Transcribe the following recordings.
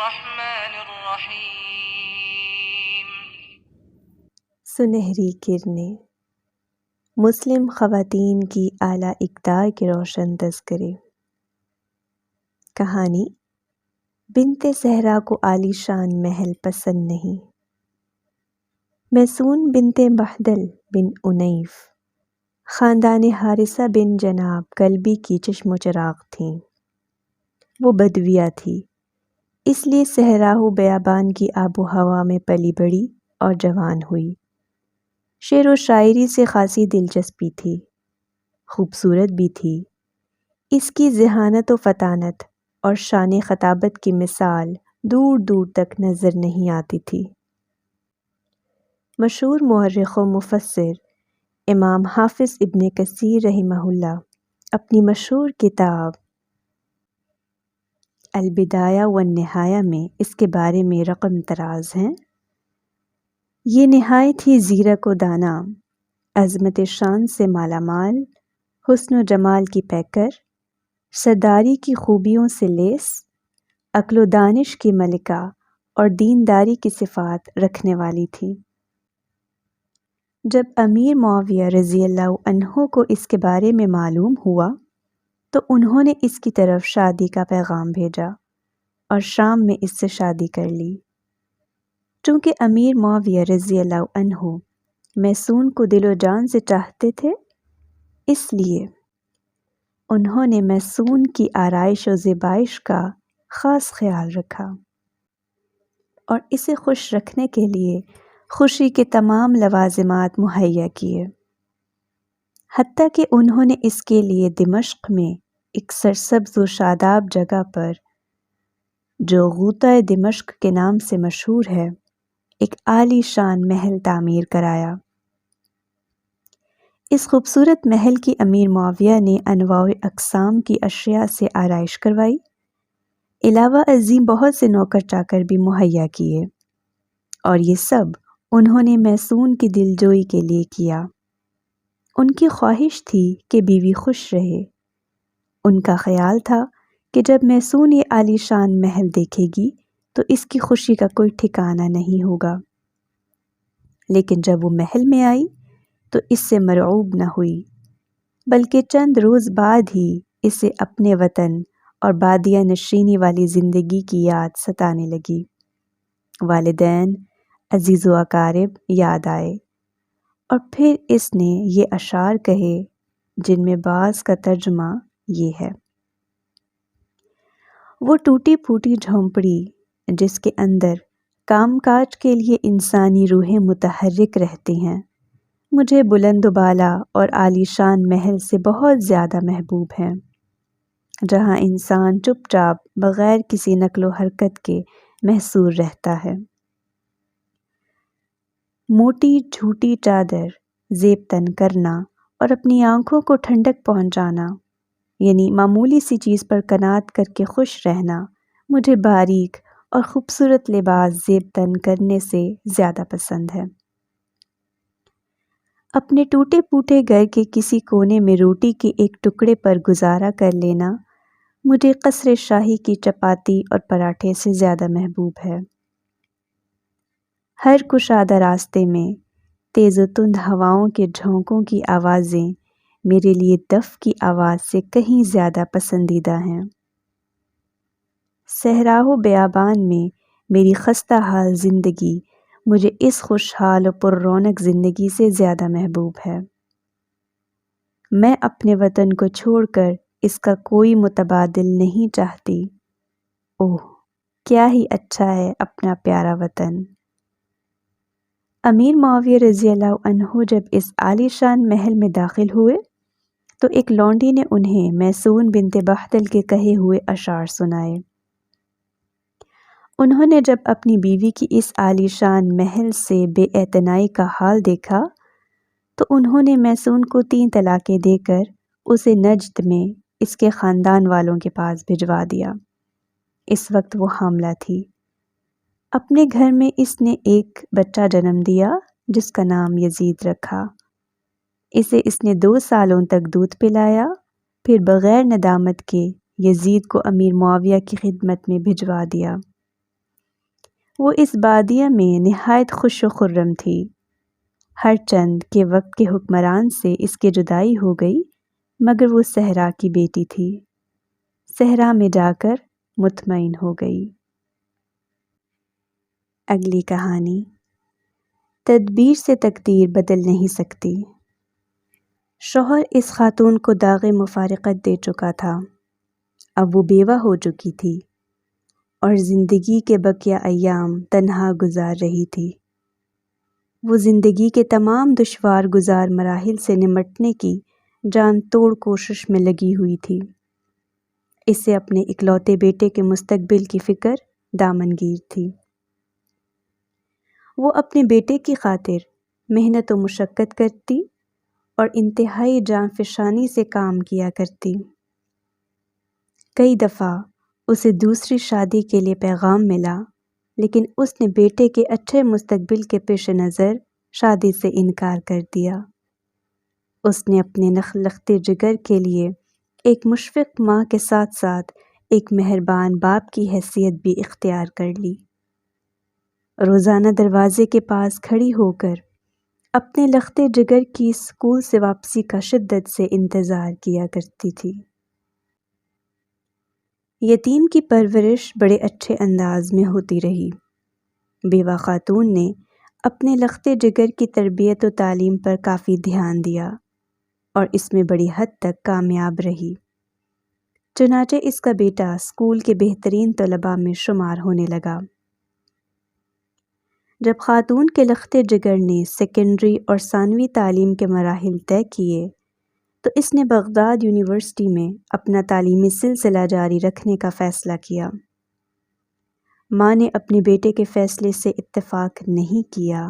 الرحمن الرحیم۔ سنہری کرنیں، مسلم خواتین کی اعلیٰ اقدار کے روشن تذکرے۔ کہانی: بنت زہرا کو عالی شان محل پسند نہیں۔ میسون بنت بہدل بن عنیف خاندان حارثہ بن جناب کلبی کی چشم و چراغ تھیں۔ وہ بدویہ تھی، اس لیے صحراء و بیابان کی آب و ہوا میں پلی بڑھی اور جوان ہوئی۔ شعر و شاعری سے خاصی دلچسپی تھی، خوبصورت بھی تھی۔ اس کی ذہانت و فطانت اور شان خطابت کی مثال دور دور تک نظر نہیں آتی تھی۔ مشہور مورخ و مفسر امام حافظ ابن کثیر رحمہ اللہ اپنی مشہور کتاب البدایہ والنہایہ میں اس کے بارے میں رقم طراز ہیں: یہ نہایت ہی زیرک و دانا، عظمت شان سے مالا مال، حسن و جمال کی پیکر، سرداری کی خوبیوں سے لیس، عقل و دانش کی ملکہ اور دینداری کی صفات رکھنے والی تھی۔ جب امیر معاویہ رضی اللہ عنہ کو اس کے بارے میں معلوم ہوا تو انہوں نے اس کی طرف شادی کا پیغام بھیجا اور شام میں اس سے شادی کر لی۔ چونکہ امیر معاویہ رضی اللہ عنہ میسون کو دل و جان سے چاہتے تھے، اس لیے انہوں نے میسون کی آرائش و زیبائش کا خاص خیال رکھا اور اسے خوش رکھنے کے لیے خوشی کے تمام لوازمات مہیا کیے۔ حتیٰ کہ انہوں نے اس کے لیے دمشق میں ایک سرسبز و شاداب جگہ پر، جو غوطۂ دمشق کے نام سے مشہور ہے، ایک عالی شان محل تعمیر کرایا۔ اس خوبصورت محل کی امیر معاویہ نے انواع و اقسام کی اشیاء سے آرائش کروائی، علاوہ ازیں بہت سے نوکر چاکر بھی مہیا کیے، اور یہ سب انہوں نے میسون کی دلجوئی کے لیے کیا۔ ان کی خواہش تھی کہ بیوی خوش رہے۔ ان کا خیال تھا کہ جب میسون یہ عالی شان محل دیکھے گی تو اس کی خوشی کا کوئی ٹھکانہ نہیں ہوگا۔ لیکن جب وہ محل میں آئی تو اس سے مرعوب نہ ہوئی، بلکہ چند روز بعد ہی اسے اپنے وطن اور بادیہ نشینی والی زندگی کی یاد ستانے لگی۔ والدین، عزیز و اقارب یاد آئے، اور پھر اس نے یہ اشعار کہے جن میں بعض کا ترجمہ یہ ہے: وہ ٹوٹی پھوٹی جھونپڑی جس کے اندر کام کاج کے لیے انسانی روحیں متحرک رہتی ہیں، مجھے بلند و بالا اور عالی شان محل سے بہت زیادہ محبوب ہیں، جہاں انسان چپ چاپ بغیر کسی نقل و حرکت کے محصور رہتا ہے۔ موٹی جھوٹی چادر زیب تن کرنا اور اپنی آنکھوں کو ٹھنڈک پہنچانا، یعنی معمولی سی چیز پر قناعت کر کے خوش رہنا، مجھے باریک اور خوبصورت لباس زیب تن کرنے سے زیادہ پسند ہے۔ اپنے ٹوٹے پھوٹے گھر کے کسی کونے میں روٹی کے ایک ٹکڑے پر گزارا کر لینا مجھے قصر شاہی کی چپاتی اور پراٹھے سے زیادہ محبوب ہے۔ ہر کشادہ راستے میں تیز و تند ہواؤں کے جھونکوں کی آوازیں میرے لیے دف کی آواز سے کہیں زیادہ پسندیدہ ہیں۔ صحرا و بیابان میں میری خستہ حال زندگی مجھے اس خوشحال و پر رونق زندگی سے زیادہ محبوب ہے۔ میں اپنے وطن کو چھوڑ کر اس کا کوئی متبادل نہیں چاہتی۔ اوہ، کیا ہی اچھا ہے اپنا پیارا وطن۔ امیر معاویہ رضی اللہ عنہ جب اس عالی شان محل میں داخل ہوئے تو ایک لونڈی نے انہیں میسون بنت بہدل کے کہے ہوئے اشعار سنائے۔ انہوں نے جب اپنی بیوی کی اس عالی شان محل سے بے اعتنائی کا حال دیکھا تو انہوں نے میسون کو 3 طلاقیں دے کر اسے نجد میں اس کے خاندان والوں کے پاس بھجوا دیا۔ اس وقت وہ حاملہ تھی۔ اپنے گھر میں اس نے ایک بچہ جنم دیا جس کا نام یزید رکھا۔ اسے اس نے 2 سالوں تک دودھ پلایا، پھر بغیر ندامت کے یزید کو امیر معاویہ کی خدمت میں بھجوا دیا۔ وہ اس بادیہ میں نہایت خوش و خرم تھی۔ ہر چند کے وقت کے حکمران سے اس کی جدائی ہو گئی، مگر وہ صحرا کی بیٹی تھی، صحرا میں جا کر مطمئن ہو گئی۔ اگلی کہانی، تدبیر سے تقدیر بدل نہیں سکتی۔ شوہر اس خاتون کو داغ مفارقت دے چکا تھا۔ اب وہ بیوہ ہو چکی تھی اور زندگی کے بقیہ ایام تنہا گزار رہی تھی۔ وہ زندگی کے تمام دشوار گزار مراحل سے نمٹنے کی جان توڑ کوشش میں لگی ہوئی تھی۔ اسے اپنے اکلوتے بیٹے کے مستقبل کی فکر دامنگیر تھی۔ وہ اپنے بیٹے کی خاطر محنت و مشقت کرتی اور انتہائی جاں فشانی سے کام کیا کرتی۔ کئی دفعہ اسے دوسری شادی کے لیے پیغام ملا، لیکن اس نے بیٹے کے اچھے مستقبل کے پیش نظر شادی سے انکار کر دیا۔ اس نے اپنے لختے جگر کے لیے ایک مشفق ماں کے ساتھ ساتھ ایک مہربان باپ کی حیثیت بھی اختیار کر لی۔ روزانہ دروازے کے پاس کھڑی ہو کر اپنے لختے جگر کی اسکول سے واپسی کا شدت سے انتظار کیا کرتی تھی۔ یتیم کی پرورش بڑے اچھے انداز میں ہوتی رہی۔ بیوہ خاتون نے اپنے لختے جگر کی تربیت و تعلیم پر کافی دھیان دیا اور اس میں بڑی حد تک کامیاب رہی۔ چنانچہ اس کا بیٹا اسکول کے بہترین طلباء میں شمار ہونے لگا۔ جب خاتون کے لختے جگر نے سیکنڈری اور ثانوی تعلیم کے مراحل طے کیے تو اس نے بغداد یونیورسٹی میں اپنا تعلیمی سلسلہ جاری رکھنے کا فیصلہ کیا۔ ماں نے اپنے بیٹے کے فیصلے سے اتفاق نہیں کیا۔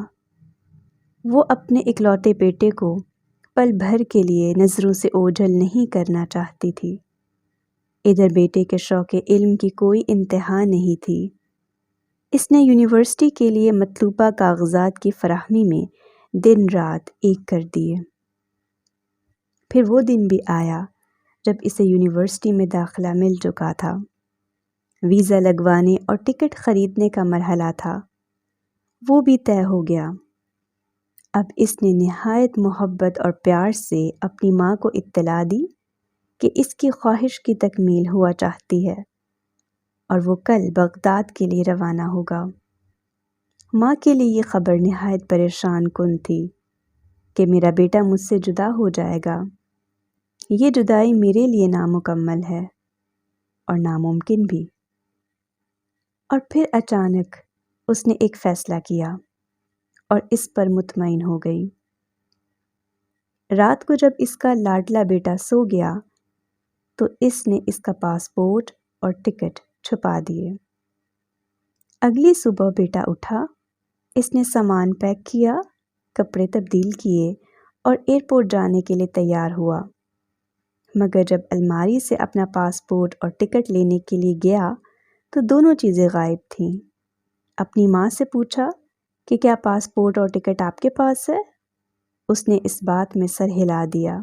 وہ اپنے اکلوتے بیٹے کو پل بھر کے لیے نظروں سے اوجھل نہیں کرنا چاہتی تھی۔ ادھر بیٹے کے شوق علم کی کوئی انتہا نہیں تھی۔ اس نے یونیورسٹی کے لیے مطلوبہ کاغذات کی فراہمی میں دن رات ایک کر دیے۔ پھر وہ دن بھی آیا جب اسے یونیورسٹی میں داخلہ مل چکا تھا۔ ویزا لگوانے اور ٹکٹ خریدنے کا مرحلہ تھا، وہ بھی طے ہو گیا۔ اب اس نے نہایت محبت اور پیار سے اپنی ماں کو اطلاع دی کہ اس کی خواہش کی تکمیل ہوا چاہتی ہے اور وہ کل بغداد کے لیے روانہ ہوگا۔ ماں کے لیے یہ خبر نہایت پریشان کن تھی کہ میرا بیٹا مجھ سے جدا ہو جائے گا۔ یہ جدائی میرے لیے نامکمل ہے اور ناممکن بھی۔ اور پھر اچانک اس نے ایک فیصلہ کیا اور اس پر مطمئن ہو گئی۔ رات کو جب اس کا لاڈلا بیٹا سو گیا تو اس نے اس کا پاسپورٹ اور ٹکٹ چھپا دیے۔ اگلی صبح بیٹا اٹھا، اس نے سامان پیک کیا، کپڑے تبدیل کیے اور ایئرپورٹ جانے کے لیے تیار ہوا، مگر جب الماری سے اپنا پاسپورٹ اور ٹکٹ لینے کے لیے گیا تو دونوں چیزیں غائب تھیں۔ اپنی ماں سے پوچھا کہ کیا پاسپورٹ اور ٹکٹ آپ کے پاس ہے؟ اس نے اس بات میں سر ہلا دیا۔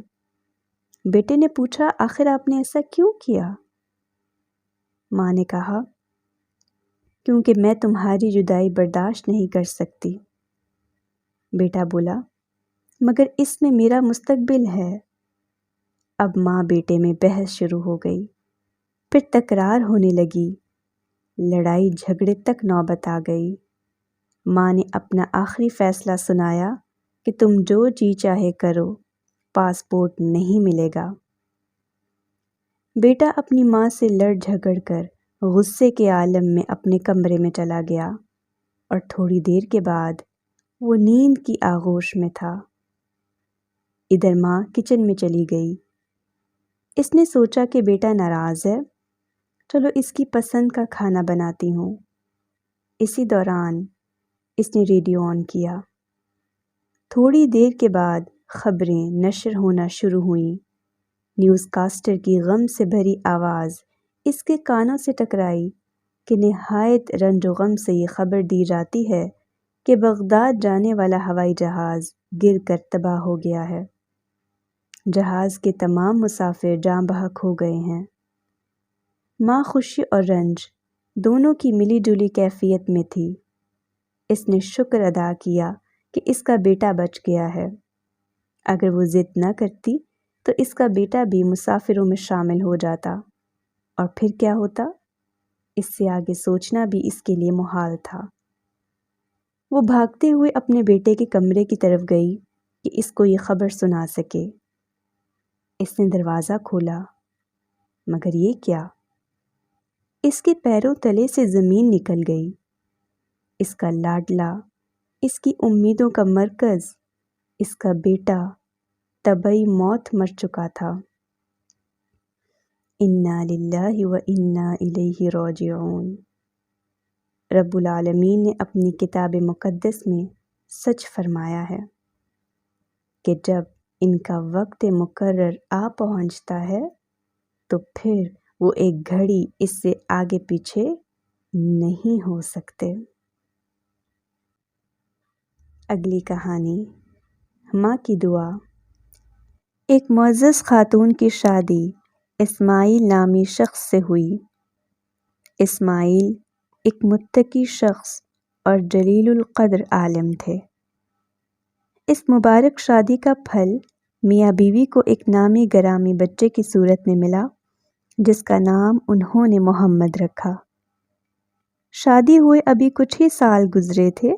بیٹے نے پوچھا آخر آپ نے ایسا کیوں کیا؟ ماں نے کہا کیونکہ میں تمہاری جدائی برداشت نہیں کر سکتی۔ بیٹا بولا مگر اس میں میرا مستقبل ہے۔ اب ماں بیٹے میں بحث شروع ہو گئی، پھر تکرار ہونے لگی، لڑائی جھگڑے تک نوبت آ گئی۔ ماں نے اپنا آخری فیصلہ سنایا کہ تم جو جی چاہے کرو، پاسپورٹ نہیں ملے گا۔ بیٹا اپنی ماں سے لڑ جھگڑ کر غصے کے عالم میں اپنے کمرے میں چلا گیا اور تھوڑی دیر کے بعد وہ نیند کی آغوش میں تھا۔ ادھر ماں کچن میں چلی گئی۔ اس نے سوچا کہ بیٹا ناراض ہے، چلو اس کی پسند کا کھانا بناتی ہوں۔ اسی دوران اس نے ریڈیو آن کیا۔ تھوڑی دیر کے بعد خبریں نشر ہونا شروع ہوئیں۔ نیوز کاسٹر کی غم سے بھری آواز اس کے کانوں سے ٹکرائی کہ نہایت رنج و غم سے یہ خبر دی جاتی ہے کہ بغداد جانے والا ہوائی جہاز گر کر تباہ ہو گیا ہے۔ جہاز کے تمام مسافر جاں بحق ہو گئے ہیں۔ ماں خوشی اور رنج دونوں کی ملی جلی کیفیت میں تھی۔ اس نے شکر ادا کیا کہ اس کا بیٹا بچ گیا ہے۔ اگر وہ ضد نہ کرتی تو اس کا بیٹا بھی مسافروں میں شامل ہو جاتا، اور پھر کیا ہوتا؟ اس سے آگے سوچنا بھی اس کے لیے محال تھا۔ وہ بھاگتے ہوئے اپنے بیٹے کے کمرے کی طرف گئی کہ اس کو یہ خبر سنا سکے۔ اس نے دروازہ کھولا، مگر یہ کیا؟ اس کے پیروں تلے سے زمین نکل گئی۔ اس کا لاڈلا، اس کی امیدوں کا مرکز، اس کا بیٹا طبعی موت مر چکا تھا۔ انا للہ و انا الیہ راجعون۔ رب العالمین نے اپنی کتاب مقدس میں سچ فرمایا ہے کہ جب ان کا وقت مقرر آ پہنچتا ہے تو پھر وہ ایک گھڑی اس سے آگے پیچھے نہیں ہو سکتے۔ اگلی کہانی، ماں کی دعا۔ ایک معزز خاتون کی شادی اسماعیل نامی شخص سے ہوئی۔ اسماعیل ایک متقی شخص اور جلیل القدر عالم تھے۔ اس مبارک شادی کا پھل میاں بیوی کو ایک نامی گرامی بچے کی صورت میں ملا، جس کا نام انہوں نے محمد رکھا۔ شادی ہوئے ابھی کچھ ہی سال گزرے تھے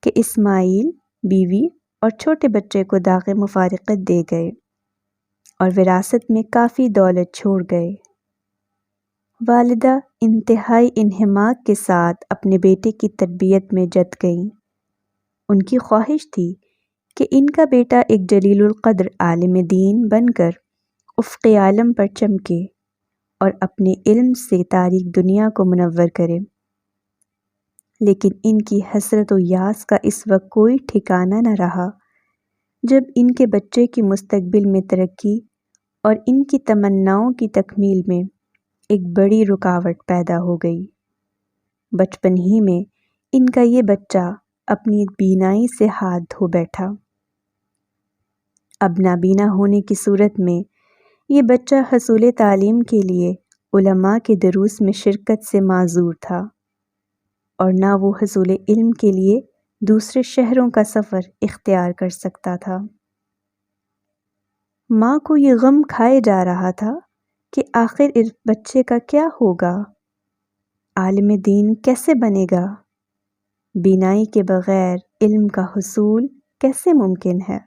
کہ اسماعیل بیوی اور چھوٹے بچے کو داغ مفارقت دے گئے اور وراثت میں کافی دولت چھوڑ گئے۔ والدہ انتہائی انہماک کے ساتھ اپنے بیٹے کی تربیت میں جت گئیں۔ ان کی خواہش تھی کہ ان کا بیٹا ایک جلیل القدر عالم دین بن کر افق عالم پر چمکے اور اپنے علم سے تاریک دنیا کو منور کرے، لیکن ان کی حسرت و یاس کا اس وقت کوئی ٹھکانہ نہ رہا جب ان کے بچے کی مستقبل میں ترقی اور ان کی تمناؤں کی تکمیل میں ایک بڑی رکاوٹ پیدا ہو گئی۔ بچپن ہی میں ان کا یہ بچہ اپنی بینائی سے ہاتھ دھو بیٹھا۔ اب نابینا ہونے کی صورت میں یہ بچہ حصول تعلیم کے لیے علماء کے دروس میں شرکت سے معذور تھا، اور نہ وہ حصول علم کے لیے دوسرے شہروں کا سفر اختیار کر سکتا تھا۔ ماں کو یہ غم کھائے جا رہا تھا کہ آخر اس بچے کا کیا ہوگا، عالم دین کیسے بنے گا، بینائی کے بغیر علم کا حصول کیسے ممکن ہے،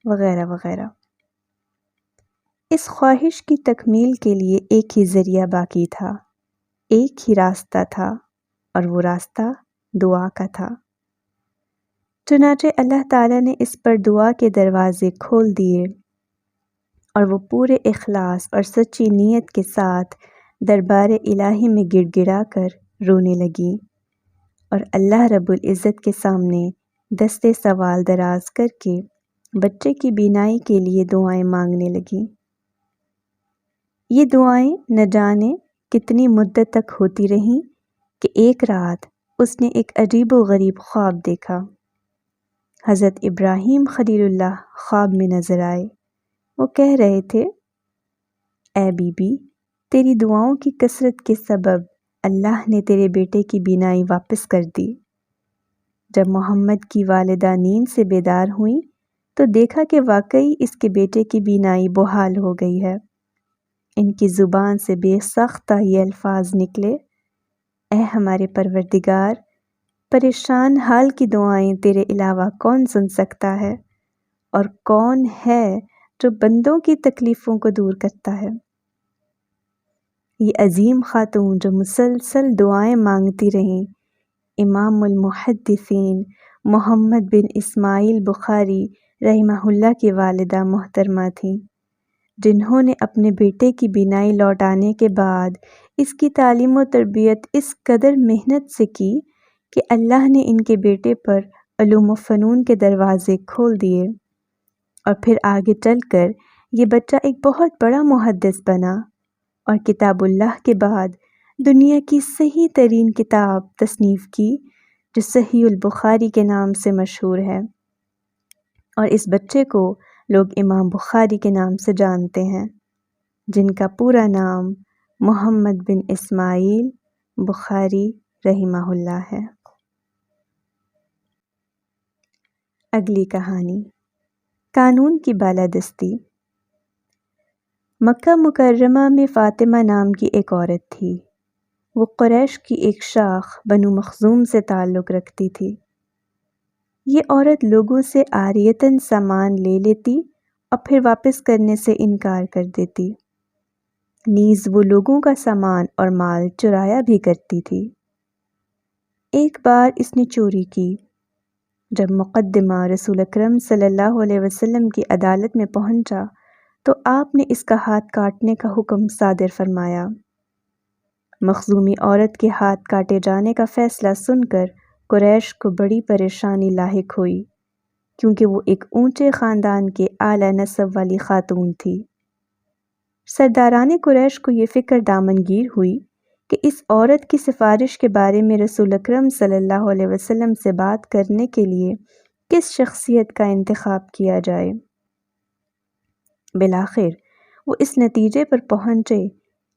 وغیرہ وغیرہ۔ اس خواہش کی تکمیل کے لیے ایک ہی ذریعہ باقی تھا، ایک ہی راستہ تھا، اور وہ راستہ دعا کا تھا۔ چنانچہ اللہ تعالیٰ نے اس پر دعا کے دروازے کھول دیے، اور وہ پورے اخلاص اور سچی نیت کے ساتھ دربار الہی میں گڑ گڑا کر رونے لگی، اور اللہ رب العزت کے سامنے دستے سوال دراز کر کے بچے کی بینائی کے لیے دعائیں مانگنے لگیں۔ یہ دعائیں نہ جانے کتنی مدت تک ہوتی رہیں کہ ایک رات اس نے ایک عجیب و غریب خواب دیکھا۔ حضرت ابراہیم خلیل اللہ خواب میں نظر آئے۔ وہ کہہ رہے تھے، اے بی بی، تیری دعاؤں کی کثرت کے سبب اللہ نے تیرے بیٹے کی بینائی واپس کر دی۔ جب محمد کی والدہ نیند سے بیدار ہوئیں تو دیکھا کہ واقعی اس کے بیٹے کی بینائی بحال ہو گئی ہے۔ ان کی زبان سے بے ساختہ یہ الفاظ نکلے، اے ہمارے پروردگار، پریشان حال کی دعائیں تیرے علاوہ کون سن سکتا ہے، اور کون ہے جو بندوں کی تکلیفوں کو دور کرتا ہے۔ یہ عظیم خاتون جو مسلسل دعائیں مانگتی رہیں، امام المحدثین محمد بن اسماعیل بخاری رحمہ اللہ کی والدہ محترمہ تھیں، جنہوں نے اپنے بیٹے کی بینائی لوٹانے کے بعد اس کی تعلیم و تربیت اس قدر محنت سے کی کہ اللہ نے ان کے بیٹے پر علوم و فنون کے دروازے کھول دیے، اور پھر آگے چل کر یہ بچہ ایک بہت بڑا محدث بنا، اور کتاب اللہ کے بعد دنیا کی صحیح ترین کتاب تصنیف کی جو صحیح البخاری کے نام سے مشہور ہے، اور اس بچے کو لوگ امام بخاری کے نام سے جانتے ہیں، جن کا پورا نام محمد بن اسماعیل بخاری رحمہ اللہ ہے۔ اگلی کہانی، قانون کی بالادستی۔ مکہ مکرمہ میں فاطمہ نام کی ایک عورت تھی۔ وہ قریش کی ایک شاخ بنو مخزوم سے تعلق رکھتی تھی۔ یہ عورت لوگوں سے عاریتاً سامان لے لیتی اور پھر واپس کرنے سے انکار کر دیتی۔ نیز وہ لوگوں کا سامان اور مال چرایا بھی کرتی تھی۔ ایک بار اس نے چوری کی۔ جب مقدمہ رسول اکرم صلی اللہ علیہ وسلم کی عدالت میں پہنچا تو آپ نے اس کا ہاتھ کاٹنے کا حکم صادر فرمایا۔ مخزومی عورت کے ہاتھ کاٹے جانے کا فیصلہ سن کر قریش کو بڑی پریشانی لاحق ہوئی، کیونکہ وہ ایک اونچے خاندان کے اعلیٰ نسب والی خاتون تھی۔ سرداران قریش کو یہ فکر دامنگیر ہوئی کہ اس عورت کی سفارش کے بارے میں رسول اکرم صلی اللہ علیہ وسلم سے بات کرنے کے لیے کس شخصیت کا انتخاب کیا جائے۔ بالآخر وہ اس نتیجے پر پہنچے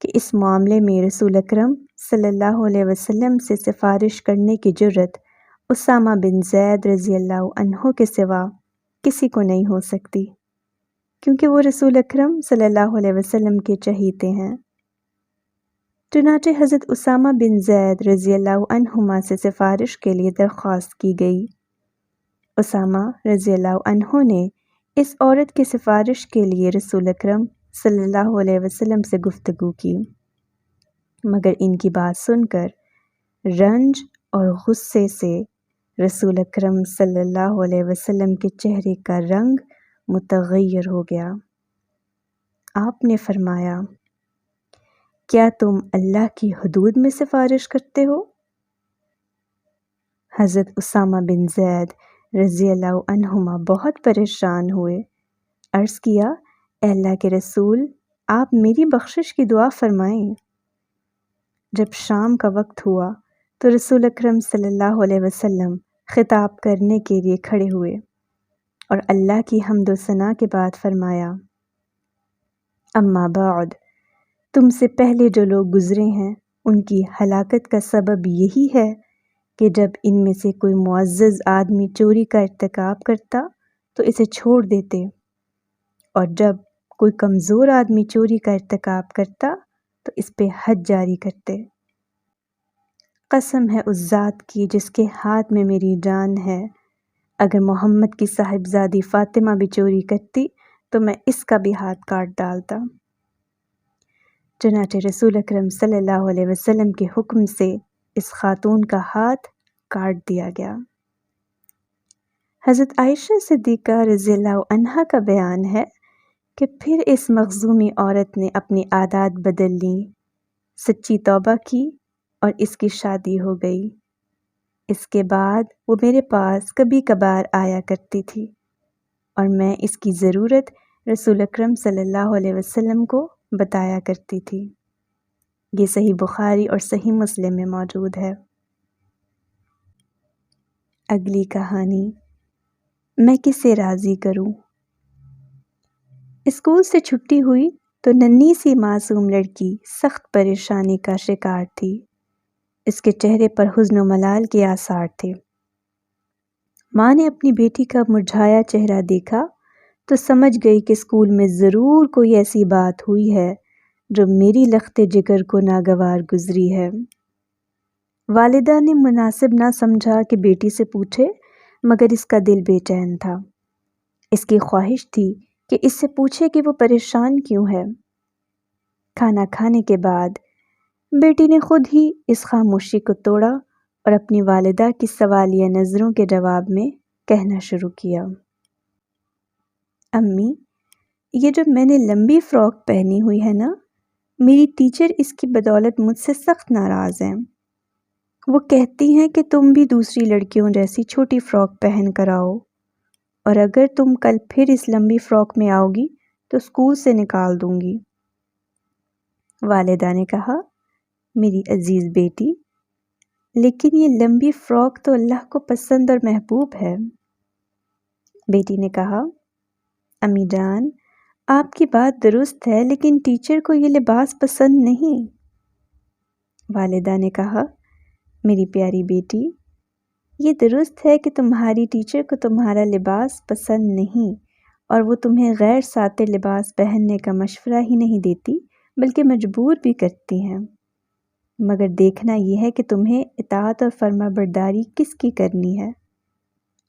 کہ اس معاملے میں رسول اکرم صلی اللہ علیہ وسلم سے سفارش کرنے کی جرأت اسامہ بن زید رضی اللہ عنہ کے سوا کسی کو نہیں ہو سکتی، کیونکہ وہ رسول اکرم صلی اللہ علیہ وسلم کے چہیتے ہیں۔ چنانچہ حضرت اسامہ بن زید رضی اللہ عنہما سے سفارش کے لیے درخواست کی گئی۔ اسامہ رضی اللہ عنہ نے اس عورت کی سفارش کے لیے رسول اکرم صلی اللہ علیہ وسلم سے گفتگو کی، مگر ان کی بات سن کر رنج اور غصے سے رسول اکرم صلی اللہ علیہ وسلم کے چہرے کا رنگ متغیر ہو گیا۔ آپ نے فرمایا، کیا تم اللہ کی حدود میں سفارش کرتے ہو؟ حضرت اسامہ بن زید رضی اللہ عنہما بہت پریشان ہوئے۔ عرض کیا، اے اللہ کے رسول، آپ میری بخشش کی دعا فرمائیں۔ جب شام کا وقت ہوا تو رسول اکرم صلی اللہ علیہ وسلم خطاب کرنے کے لیے کھڑے ہوئے اور اللہ کی حمد و ثنا کے بعد فرمایا، اما بعد، تم سے پہلے جو لوگ گزرے ہیں ان کی ہلاکت کا سبب یہی ہے کہ جب ان میں سے کوئی معزز آدمی چوری کا ارتکاب کرتا تو اسے چھوڑ دیتے، اور جب کوئی کمزور آدمی چوری کا ارتکاب کرتا تو اس پہ حد جاری کرتے۔ قسم ہے اس ذات کی جس کے ہاتھ میں میری جان ہے، اگر محمد کی صاحبزادی فاطمہ بھی چوری کرتی تو میں اس کا بھی ہاتھ کاٹ ڈالتا۔ چنانچہ رسول اکرم صلی اللہ علیہ وسلم کے حکم سے اس خاتون کا ہاتھ کاٹ دیا گیا۔ حضرت عائشہ صدیقہ رضی اللہ عنہا کا بیان ہے کہ پھر اس مخزومی عورت نے اپنی عادات بدل لیں، سچی توبہ کی اور اس کی شادی ہو گئی۔ اس کے بعد وہ میرے پاس کبھی کبھار آیا کرتی تھی اور میں اس کی ضرورت رسول اکرم صلی اللہ علیہ وسلم کو بتایا کرتی تھی۔ یہ صحیح بخاری اور صحیح مسلم میں موجود ہے۔ اگلی کہانی، میں کسے راضی کروں۔ اسکول سے چھٹی ہوئی تو ننھی سی معصوم لڑکی سخت پریشانی کا شکار تھی۔ اس کے چہرے پر حزن و ملال کے آثار تھے۔ ماں نے اپنی بیٹی کا مرجھایا چہرہ دیکھا تو سمجھ گئی کہ اسکول میں ضرور کوئی ایسی بات ہوئی ہے جو میری لخت جگر کو ناگوار گزری ہے۔ والدہ نے مناسب نہ سمجھا کہ بیٹی سے پوچھے، مگر اس کا دل بے چین تھا۔ اس کی خواہش تھی کہ اس سے پوچھے کہ وہ پریشان کیوں ہے۔ کھانا کھانے کے بعد بیٹی نے خود ہی اس خاموشی کو توڑا اور اپنی والدہ کی سوالیہ نظروں کے جواب میں کہنا شروع کیا، امی، یہ جو میں نے لمبی فراک پہنی ہوئی ہے نا، میری ٹیچر اس کی بدولت مجھ سے سخت ناراض ہیں۔ وہ کہتی ہیں کہ تم بھی دوسری لڑکیوں جیسی چھوٹی فراک پہن کر آؤ، اور اگر تم کل پھر اس لمبی فراک میں آؤ گی تو اسکول سے نکال دوں گی۔ والدہ نے کہا، میری عزیز بیٹی، لیکن یہ لمبی فراک تو اللہ کو پسند اور محبوب ہے۔ بیٹی نے کہا، امی جان، آپ کی بات درست ہے، لیکن ٹیچر کو یہ لباس پسند نہیں۔ والدہ نے کہا، میری پیاری بیٹی، یہ درست ہے کہ تمہاری ٹیچر کو تمہارا لباس پسند نہیں اور وہ تمہیں غیر ساتر لباس پہننے کا مشورہ ہی نہیں دیتی بلکہ مجبور بھی کرتی ہیں، مگر دیکھنا یہ ہے کہ تمہیں اطاعت اور فرما برداری کس کی کرنی ہے،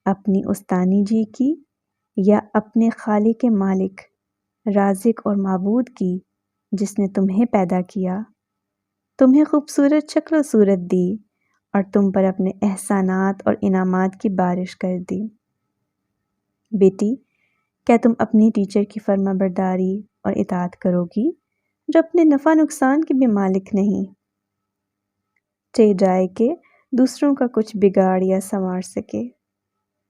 اپنی استانی جی کی یا اپنے خالق مالک، رازق اور معبود کی جس نے تمہیں پیدا کیا، تمہیں خوبصورت شکل و صورت دی اور تم پر اپنے احسانات اور انعامات کی بارش کر دی۔ بیٹی، کیا تم اپنی ٹیچر کی فرما برداری اور اطاعت کرو گی جو اپنے نفع نقصان کے بھی مالک نہیں، چاہے جائے کہ دوسروں کا کچھ بگاڑ یا سنوار سکے،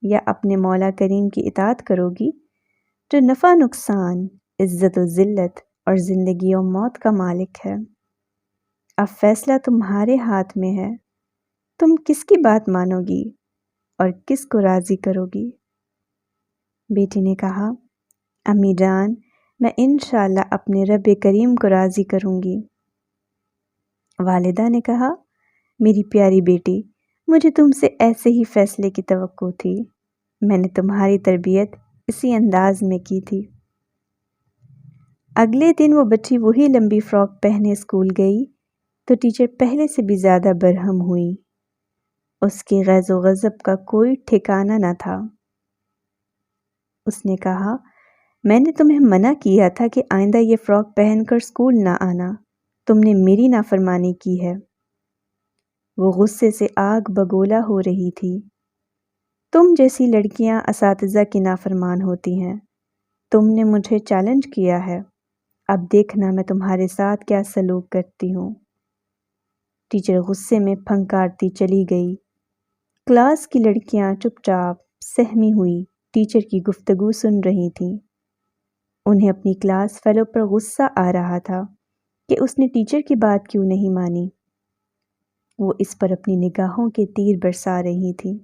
یا اپنے مولا کریم کی اطاعت کرو گی جو نفع نقصان، عزت و ذلت اور زندگی و موت کا مالک ہے؟ اب فیصلہ تمہارے ہاتھ میں ہے، تم کس کی بات مانو گی اور کس کو راضی کرو گی؟ بیٹی نے کہا، امی جان، میں انشاءاللہ اپنے رب کریم کو راضی کروں گی۔ والدہ نے کہا، میری پیاری بیٹی، مجھے تم سے ایسے ہی فیصلے کی توقع تھی، میں نے تمہاری تربیت اسی انداز میں کی تھی۔ اگلے دن وہ بچی وہی لمبی فراک پہنے اسکول گئی تو ٹیچر پہلے سے بھی زیادہ برہم ہوئی، اس کی غیظ و غضب کا کوئی ٹھکانہ نہ تھا۔ اس نے کہا، میں نے تمہیں منع کیا تھا کہ آئندہ یہ فراک پہن کر اسکول نہ آنا، تم نے میری نافرمانی کی ہے۔ وہ غصے سے آگ بگولا ہو رہی تھی۔ تم جیسی لڑکیاں اساتذہ کی نافرمان ہوتی ہیں، تم نے مجھے چیلنج کیا ہے، اب دیکھنا میں تمہارے ساتھ کیا سلوک کرتی ہوں۔ ٹیچر غصے میں پھنکارتی چلی گئی۔ کلاس کی لڑکیاں چپ چاپ سہمی ہوئی ٹیچر کی گفتگو سن رہی تھیں۔ انہیں اپنی کلاس فیلو پر غصہ آ رہا تھا کہ اس نے ٹیچر کی بات کیوں نہیں مانی۔ وہ اس پر اپنی نگاہوں کے تیر برسا رہی تھی۔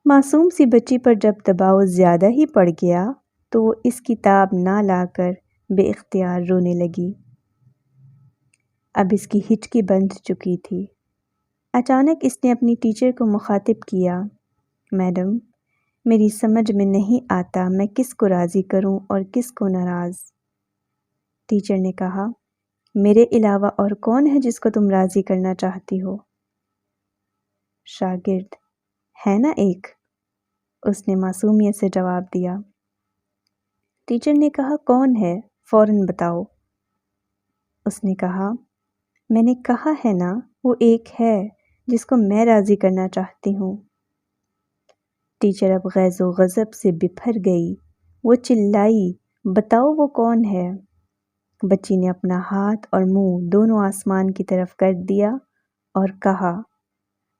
معصوم سی بچی پر جب دباؤ زیادہ ہی پڑ گیا تو وہ اس کی تاب نہ لا کر بے اختیار رونے لگی۔ اب اس کی ہچکی بندھ چکی تھی۔ اچانک اس نے اپنی ٹیچر کو مخاطب کیا، میڈم، میری سمجھ میں نہیں آتا میں کس کو راضی کروں اور کس کو ناراض۔ ٹیچر نے کہا، میرے علاوہ اور کون ہے جس کو تم راضی کرنا چاہتی ہو؟ شاگرد، ہے نا ایک، اس نے معصومیت سے جواب دیا۔ ٹیچر نے کہا، کون ہے؟ فوراً بتاؤ۔ اس نے کہا، میں نے کہا ہے نا، وہ ایک ہے جس کو میں راضی کرنا چاہتی ہوں۔ ٹیچر اب غیظ و غضب سے بپھر گئی۔ وہ چلائی، بتاؤ وہ کون ہے؟ بچی نے اپنا ہاتھ اور منہ دونوں آسمان کی طرف کر دیا اور کہا،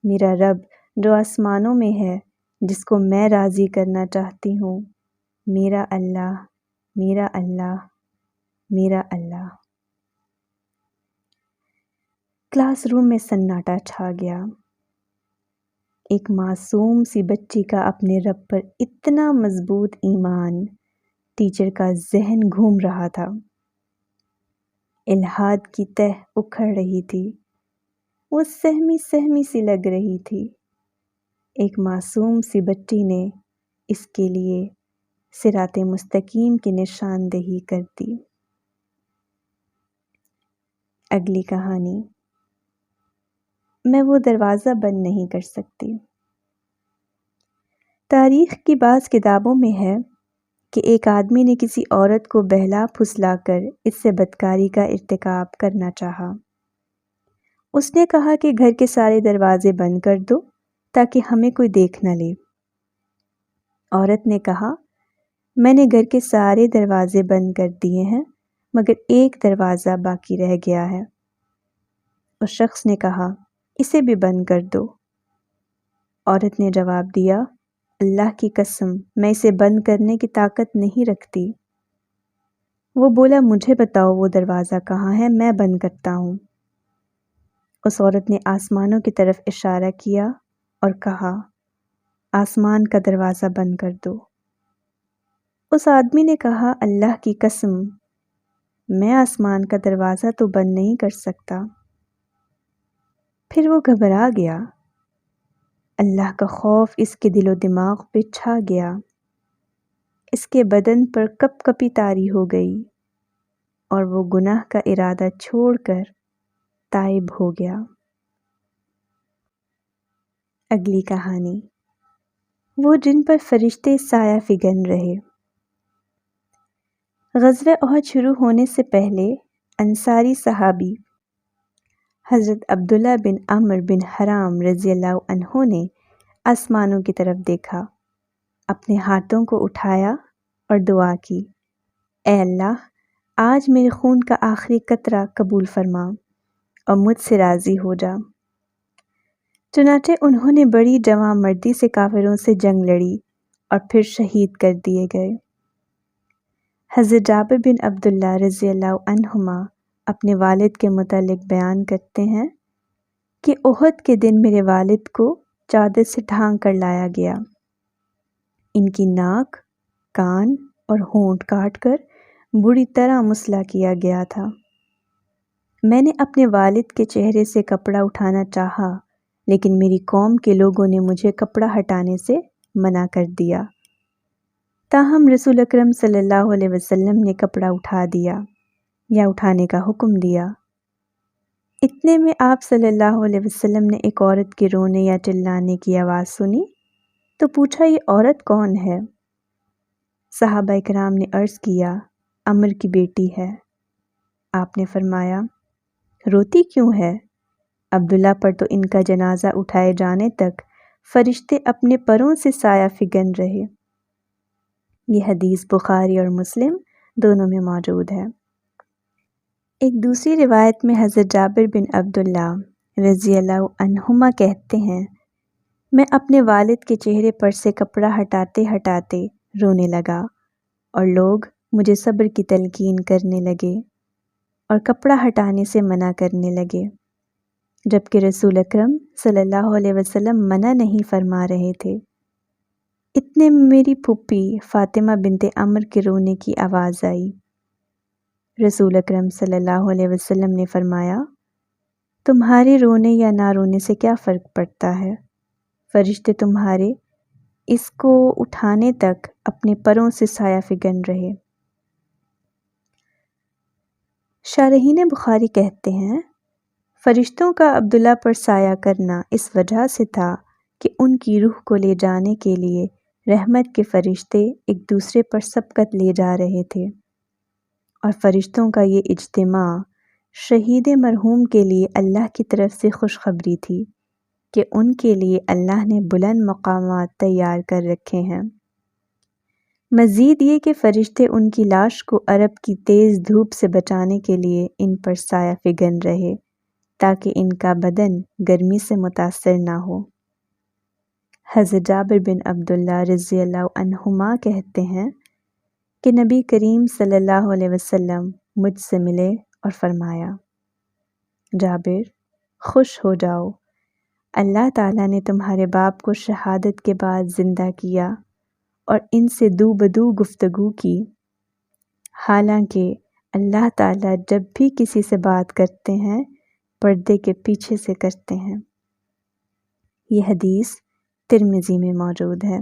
میرا رب جو آسمانوں میں ہے، جس کو میں راضی کرنا چاہتی ہوں، میرا اللہ، میرا اللہ، میرا اللہ۔ کلاس روم میں سناٹا چھا گیا۔ ایک معصوم سی بچی کا اپنے رب پر اتنا مضبوط ایمان، ٹیچر کا ذہن گھوم رہا تھا۔ الہاد کی تہ اکھڑ رہی تھی، وہ سہمی سہمی سی لگ رہی تھی۔ ایک معصوم سی بچی نے اس کے لیے صراط مستقیم کی نشاندہی کر دی۔ اگلی کہانی، میں وہ دروازہ بند نہیں کر سکتی۔ تاریخ کی بعض کتابوں میں ہے کہ ایک آدمی نے کسی عورت کو بہلا پھسلا کر اس سے بدکاری کا ارتکاب کرنا چاہا۔ اس نے کہا کہ گھر کے سارے دروازے بند کر دو تاکہ ہمیں کوئی دیکھ نہ لے۔ عورت نے کہا، میں نے گھر کے سارے دروازے بند کر دیے ہیں مگر ایک دروازہ باقی رہ گیا ہے۔ اس شخص نے کہا، اسے بھی بند کر دو۔ عورت نے جواب دیا، اللہ کی قسم میں اسے بند کرنے کی طاقت نہیں رکھتی۔ وہ بولا، مجھے بتاؤ وہ دروازہ کہاں ہے، میں بند کرتا ہوں۔ اس عورت نے آسمانوں کی طرف اشارہ کیا اور کہا، آسمان کا دروازہ بند کر دو۔ اس آدمی نے کہا، اللہ کی قسم میں آسمان کا دروازہ تو بند نہیں کر سکتا۔ پھر وہ گھبرا گیا۔ اللہ کا خوف اس کے دل و دماغ پہ چھا گیا، اس کے بدن پر کپ کپی طاری ہو گئی اور وہ گناہ کا ارادہ چھوڑ کر تائب ہو گیا۔ اگلی کہانی، وہ جن پر فرشتے سایہ فگن رہے۔ غزوہ احد شروع ہونے سے پہلے انصاری صحابی حضرت عبداللہ بن عمرو بن حرام رضی اللہ عنہ نے آسمانوں کی طرف دیکھا، اپنے ہاتھوں کو اٹھایا اور دعا کی، اے اللہ، آج میرے خون کا آخری قطرہ قبول فرما اور مجھ سے راضی ہو جا۔ چنانچہ انہوں نے بڑی جواں مردی سے کافروں سے جنگ لڑی اور پھر شہید کر دیے گئے۔ حضرت جابر بن عبداللہ رضی اللہ عنہما اپنے والد کے متعلق بیان کرتے ہیں کہ احد کے دن میرے والد کو چادر سے ڈھانک کر لایا گیا، ان کی ناک، کان اور ہونٹ کاٹ کر بری طرح مسلح کیا گیا تھا۔ میں نے اپنے والد کے چہرے سے کپڑا اٹھانا چاہا، لیکن میری قوم کے لوگوں نے مجھے کپڑا ہٹانے سے منع کر دیا، تاہم رسول اکرم صلی اللہ علیہ وسلم نے کپڑا اٹھا دیا یا اٹھانے کا حکم دیا۔ اتنے میں آپ صلی اللہ علیہ وسلم نے ایک عورت کے رونے یا چلانے کی آواز سنی تو پوچھا، یہ عورت کون ہے؟ صحابہ کرام نے عرض کیا، عمر کی بیٹی ہے۔ آپ نے فرمایا، روتی کیوں ہے؟ عبداللہ پر تو ان کا جنازہ اٹھائے جانے تک فرشتے اپنے پروں سے سایہ فگن رہے۔ یہ حدیث بخاری اور مسلم دونوں میں موجود ہے۔ ایک دوسری روایت میں حضرت جابر بن عبداللہ رضی اللہ عنہما کہتے ہیں، میں اپنے والد کے چہرے پر سے کپڑا ہٹاتے ہٹاتے رونے لگا اور لوگ مجھے صبر کی تلقین کرنے لگے اور کپڑا ہٹانے سے منع کرنے لگے، جبکہ رسول اکرم صلی اللہ علیہ وسلم منع نہیں فرما رہے تھے۔ اتنے میں میری پھوپھی فاطمہ بنت عمر کے رونے کی آواز آئی۔ رسول اکرم صلی اللہ علیہ وسلم نے فرمایا، تمہارے رونے یا نہ رونے سے کیا فرق پڑتا ہے؟ فرشتے تمہارے اس کو اٹھانے تک اپنے پروں سے سایہ فگن رہے۔ شارحین بخاری کہتے ہیں، فرشتوں کا عبداللہ پر سایہ کرنا اس وجہ سے تھا کہ ان کی روح کو لے جانے کے لیے رحمت کے فرشتے ایک دوسرے پر سبقت لے جا رہے تھے، اور فرشتوں کا یہ اجتماع شہید مرحوم کے لیے اللہ کی طرف سے خوشخبری تھی کہ ان کے لیے اللہ نے بلند مقامات تیار کر رکھے ہیں۔ مزید یہ کہ فرشتے ان کی لاش کو عرب کی تیز دھوپ سے بچانے کے لیے ان پر سایہ فگن رہے تاکہ ان کا بدن گرمی سے متاثر نہ ہو۔ حضرت جابر بن عبداللہ رضی اللہ عنہما کہتے ہیں کہ نبی کریم صلی اللہ علیہ وسلم مجھ سے ملے اور فرمایا، جابر، خوش ہو جاؤ، اللہ تعالیٰ نے تمہارے باپ کو شہادت کے بعد زندہ کیا اور ان سے دو بدو گفتگو کی، حالانکہ اللہ تعالیٰ جب بھی کسی سے بات کرتے ہیں پردے کے پیچھے سے کرتے ہیں۔ یہ حدیث ترمذی میں موجود ہے۔